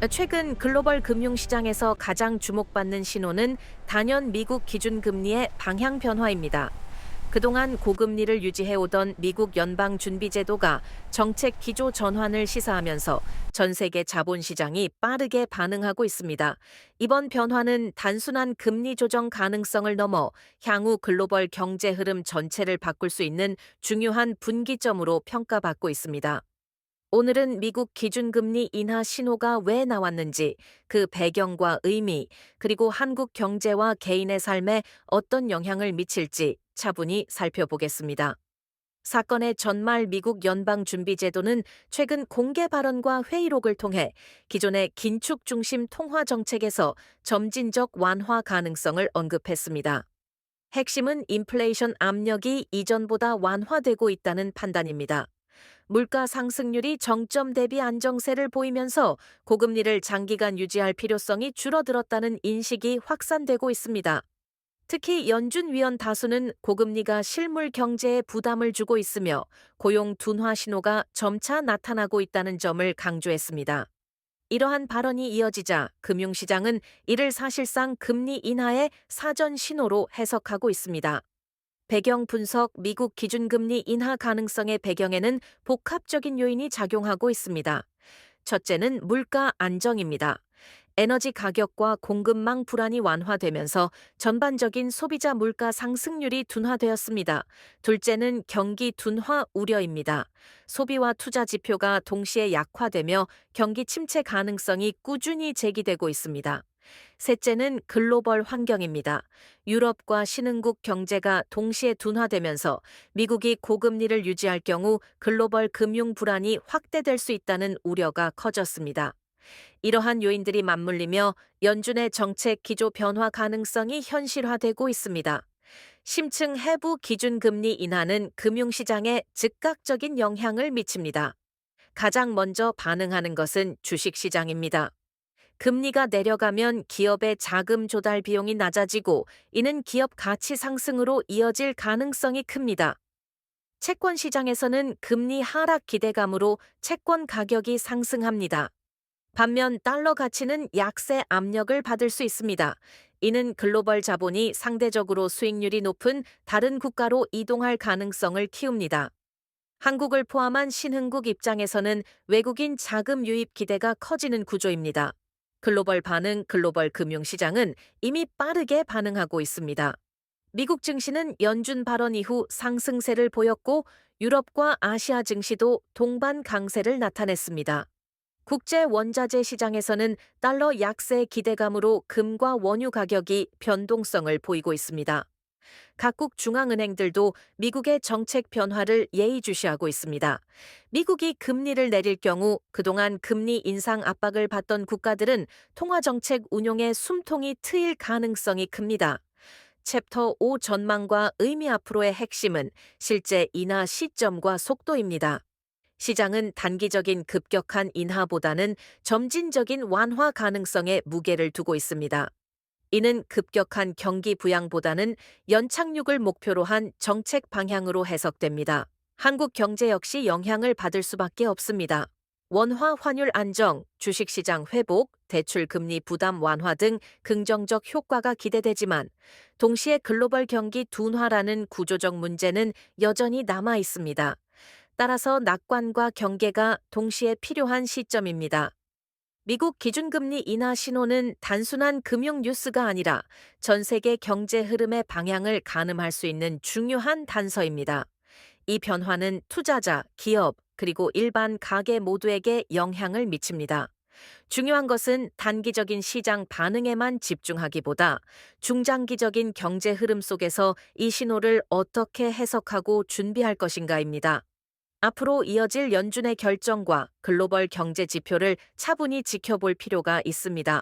최근 글로벌 금융시장에서 가장 주목받는 신호는 단연 미국 기준금리의 방향 변화입니다. 그동안 고금리를 유지해오던 미국 연방준비제도가 정책 기조 전환을 시사하면서 전 세계 자본시장이 빠르게 반응하고 있습니다. 이번 변화는 단순한 금리 조정 가능성을 넘어 향후 글로벌 경제 흐름 전체를 바꿀 수 있는 중요한 분기점으로 평가받고 있습니다. 오늘은 미국 기준금리 인하 신호가 왜 나왔는지, 그 배경과 의미, 그리고 한국 경제와 개인의 삶에 어떤 영향을 미칠지 차분히 살펴보겠습니다. 사건의 전말 미국 연방준비제도는 최근 공개 발언과 회의록을 통해 기존의 긴축 중심 통화 정책에서 점진적 완화 가능성을 언급했습니다. 핵심은 인플레이션 압력이 이전보다 완화되고 있다는 판단입니다. 물가 상승률이 정점 대비 안정세를 보이면서 고금리를 장기간 유지할 필요성이 줄어들었다는 인식이 확산되고 있습니다. 특히 연준 위원 다수는 고금리가 실물 경제에 부담을 주고 있으며 고용 둔화 신호가 점차 나타나고 있다는 점을 강조했습니다. 이러한 발언이 이어지자 금융시장은 이를 사실상 금리 인하의 사전 신호로 해석하고 있습니다. 배경 분석. 미국 기준금리 인하 가능성의 배경에는 복합적인 요인이 작용하고 있습니다. 첫째는 물가 안정입니다. 에너지 가격과 공급망 불안이 완화되면서 전반적인 소비자 물가 상승률이 둔화되었습니다. 둘째는 경기 둔화 우려입니다. 소비와 투자 지표가 동시에 약화되며 경기 침체 가능성이 꾸준히 제기되고 있습니다. 셋째는 글로벌 환경입니다. 유럽과 신흥국 경제가 동시에 둔화되면서 미국이 고금리를 유지할 경우 글로벌 금융 불안이 확대될 수 있다는 우려가 커졌습니다. 이러한 요인들이 맞물리며 연준의 정책 기조 변화 가능성이 현실화되고 있습니다. 심층 해부 기준금리 인하는 금융시장에 즉각적인 영향을 미칩니다. 가장 먼저 반응하는 것은 주식시장입니다. 금리가 내려가면 기업의 자금 조달 비용이 낮아지고 이는 기업 가치 상승으로 이어질 가능성이 큽니다. 채권 시장에서는 금리 하락 기대감으로 채권 가격이 상승합니다. 반면 달러 가치는 약세 압력을 받을 수 있습니다. 이는 글로벌 자본이 상대적으로 수익률이 높은 다른 국가로 이동할 가능성을 키웁니다. 한국을 포함한 신흥국 입장에서는 외국인 자금 유입 기대가 커지는 구조입니다. 글로벌 반응. 글로벌 금융시장은 이미 빠르게 반응하고 있습니다. 미국 증시는 연준 발언 이후 상승세를 보였고 유럽과 아시아 증시도 동반 강세를 나타냈습니다. 국제 원자재 시장에서는 달러 약세 기대감으로 금과 원유 가격이 변동성을 보이고 있습니다. 각국 중앙은행들도 미국의 정책 변화를 예의주시하고 있습니다. 미국이 금리를 내릴 경우 그동안 금리 인상 압박을 받던 국가들은 통화정책 운용에 숨통이 트일 가능성이 큽니다. 챕터 5 전망과 의미. 앞으로의 핵심은 실제 인하 시점과 속도입니다. 시장은 단기적인 급격한 인하보다는 점진적인 완화 가능성에 무게를 두고 있습니다. 이는 급격한 경기 부양보다는 연착륙을 목표로 한 정책 방향으로 해석됩니다. 한국 경제 역시 영향을 받을 수밖에 없습니다. 원화 환율 안정, 주식시장 회복, 대출 금리 부담 완화 등 긍정적 효과가 기대되지만 동시에 글로벌 경기 둔화라는 구조적 문제는 여전히 남아 있습니다. 따라서 낙관과 경계가 동시에 필요한 시점입니다. 미국 기준금리 인하 신호는 단순한 금융 뉴스가 아니라 전 세계 경제 흐름의 방향을 가늠할 수 있는 중요한 단서입니다. 이 변화는 투자자, 기업, 그리고 일반 가계 모두에게 영향을 미칩니다. 중요한 것은 단기적인 시장 반응에만 집중하기보다 중장기적인 경제 흐름 속에서 이 신호를 어떻게 해석하고 준비할 것인가입니다. 앞으로 이어질 연준의 결정과 글로벌 경제 지표를 차분히 지켜볼 필요가 있습니다.